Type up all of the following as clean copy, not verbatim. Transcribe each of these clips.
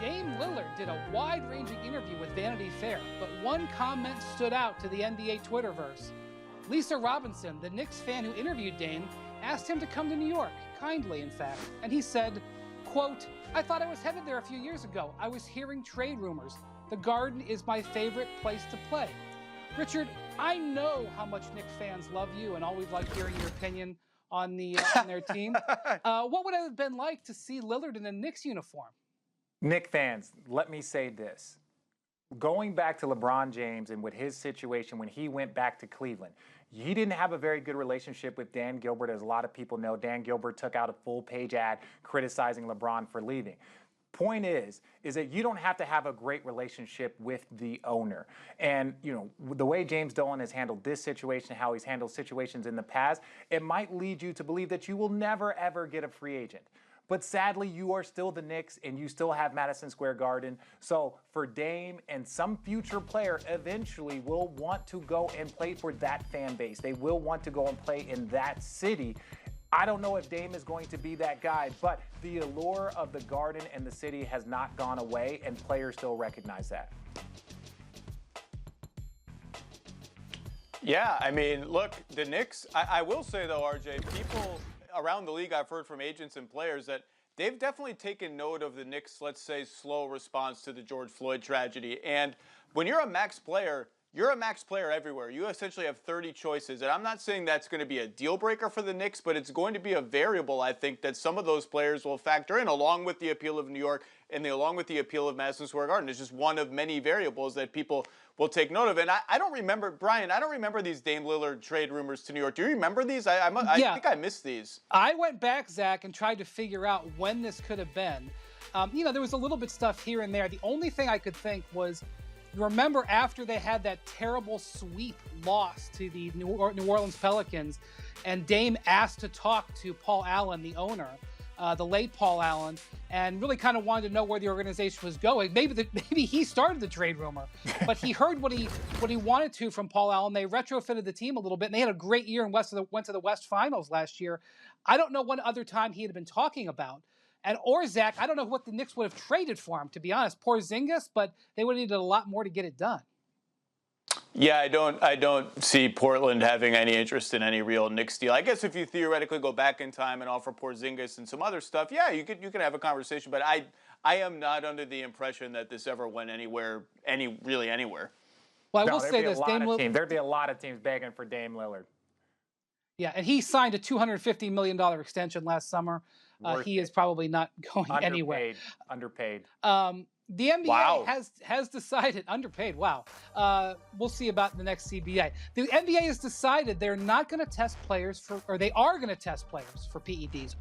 Dame Lillard did a wide-ranging interview with Vanity Fair, but one comment stood out to the NBA Twitterverse. Lisa Robinson, the Knicks fan who interviewed Dame, asked him to come to New York, kindly in fact, and he said, quote, "I thought I was headed there a few years ago. I was hearing trade rumors. The Garden is my favorite place to play." Richard, I know how much Knicks fans love you and always like hearing your opinion on their team. What would it have been like to see Lillard in a Knicks uniform? Knicks fans, let me say this. Going back to LeBron James and with his situation when he went back to Cleveland, he didn't have a very good relationship with Dan Gilbert, as a lot of people know. Dan Gilbert took out a full-page ad criticizing LeBron for leaving. Point is that you don't have to have a great relationship with the owner. And, you know, the way James Dolan has handled this situation, how he's handled situations in the past, it might lead you to believe that you will never, ever get a free agent. But sadly, you are still the Knicks, and you still have Madison Square Garden. So for Dame and some future player eventually will want to go and play for that fan base. They will want to go and play in that city. I don't know if Dame is going to be that guy, but the allure of the Garden and the city has not gone away, and players still recognize that. Yeah, I mean, look, the Knicks, I will say, though, RJ, people around the league, I've heard from agents and players that they've definitely taken note of the Knicks', let's say, slow response to the George Floyd tragedy. And when you're a max player, you're a max player everywhere. You essentially have 30 choices. And I'm not saying that's going to be a deal breaker for the Knicks, but it's going to be a variable, I think, that some of those players will factor in, along with the appeal of New York and along with the appeal of Madison Square Garden. It's just one of many variables that people will take note of. And I don't remember, Brian, I don't remember these Dame Lillard trade rumors to New York. Do you remember these? I think I missed these. I went back, Zach, and tried to figure out when this could have been. There was a little bit stuff here and there. The only thing I could think was, you remember after they had that terrible sweep loss to the New Orleans Pelicans, and Dame asked to talk to Paul Allen, the owner, the late Paul Allen, and really kind of wanted to know where the organization was going. Maybe he started the trade rumor, but he heard what he wanted to from Paul Allen. They retrofitted the team a little bit, and they had a great year and went to the West Finals last year. I don't know what other time he had been talking about. Or Zach, I don't know what the Knicks would have traded for him, to be honest. Porzingis, but they would have needed a lot more to get it done. Yeah, I don't see Portland having any interest in any real Knicks deal. I guess if you theoretically go back in time and offer Porzingis and some other stuff, yeah, you could have a conversation. But I am not under the impression that this ever went anywhere, really anywhere. Well, I will say this: there'd be a lot of teams begging for Dame Lillard. Yeah, and he signed a $250 million extension last summer. He is probably not going anywhere. Underpaid. The NBA has decided, underpaid, wow. We'll see about the next CBA. The NBA has decided they're not going to test players they are going to test players for PEDs,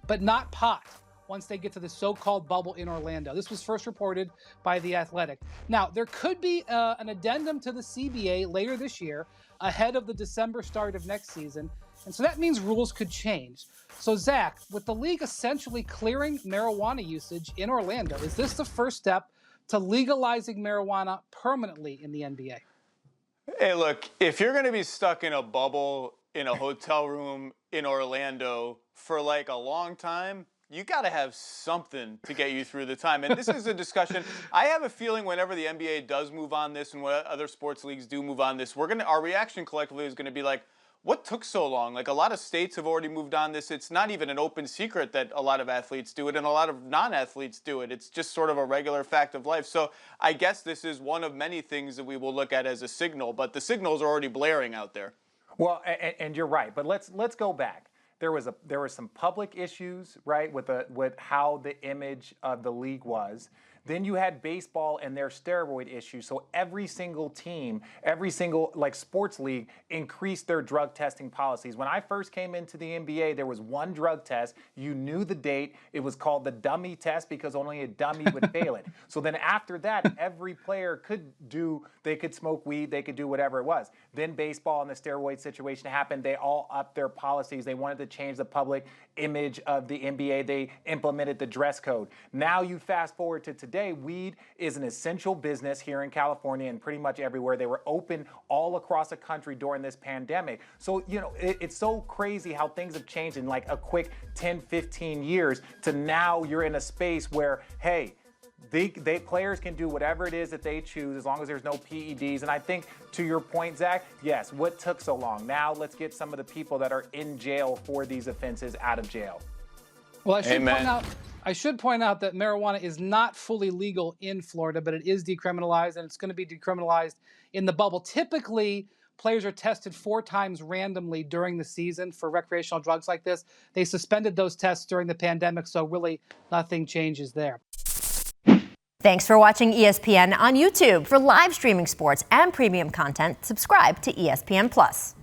but not pot once they get to the so-called bubble in Orlando. This was first reported by The Athletic. Now, there could be an addendum to the CBA later this year, ahead of the December start of next season. And so that means rules could change. So, Zach, with the league essentially clearing marijuana usage in Orlando, is this the first step to legalizing marijuana permanently in the NBA? Hey, look, if you're going to be stuck in a bubble in a hotel room in Orlando for like a long time, you got to have something to get you through the time. And this is a discussion. I have a feeling whenever the NBA does move on this and when other sports leagues do move on this, our reaction collectively is going to be like, what took so long? Like, a lot of states have already moved on this. It's not even an open secret that a lot of athletes do it and a lot of non-athletes do it. It's just sort of a regular fact of life. So I guess this is one of many things that we will look at as a signal, but the signals are already blaring out there. Well, and you're right, but let's go back. There were some public issues, right, with how the image of the league was. Then you had baseball and their steroid issue. So every single team, every single sports league increased their drug testing policies. When I first came into the NBA, there was one drug test. You knew the date. It was called the dummy test because only a dummy would fail it. So then after that, every player could smoke weed, they could do whatever it was. Then baseball and the steroid situation happened. They all upped their policies. They wanted to change the public image of the NBA. They implemented the dress code. Now you fast forward to today. day, weed is an essential business here in California and pretty much everywhere. They were open all across the country during this pandemic. So, it's so crazy how things have changed in like a quick 10, 15 years to now you're in a space where, hey, they players can do whatever it is that they choose as long as there's no PEDs. And I think to your point, Zach, yes, what took so long? Now let's get some of the people that are in jail for these offenses out of jail. Well, I should point out that marijuana is not fully legal in Florida, but it is decriminalized, and it's going to be decriminalized in the bubble. Typically, players are tested 4 times randomly during the season for recreational drugs like this. They suspended those tests during the pandemic, so really nothing changes there. Thanks for watching ESPN on YouTube. For live streaming sports and premium content, subscribe to ESPN+.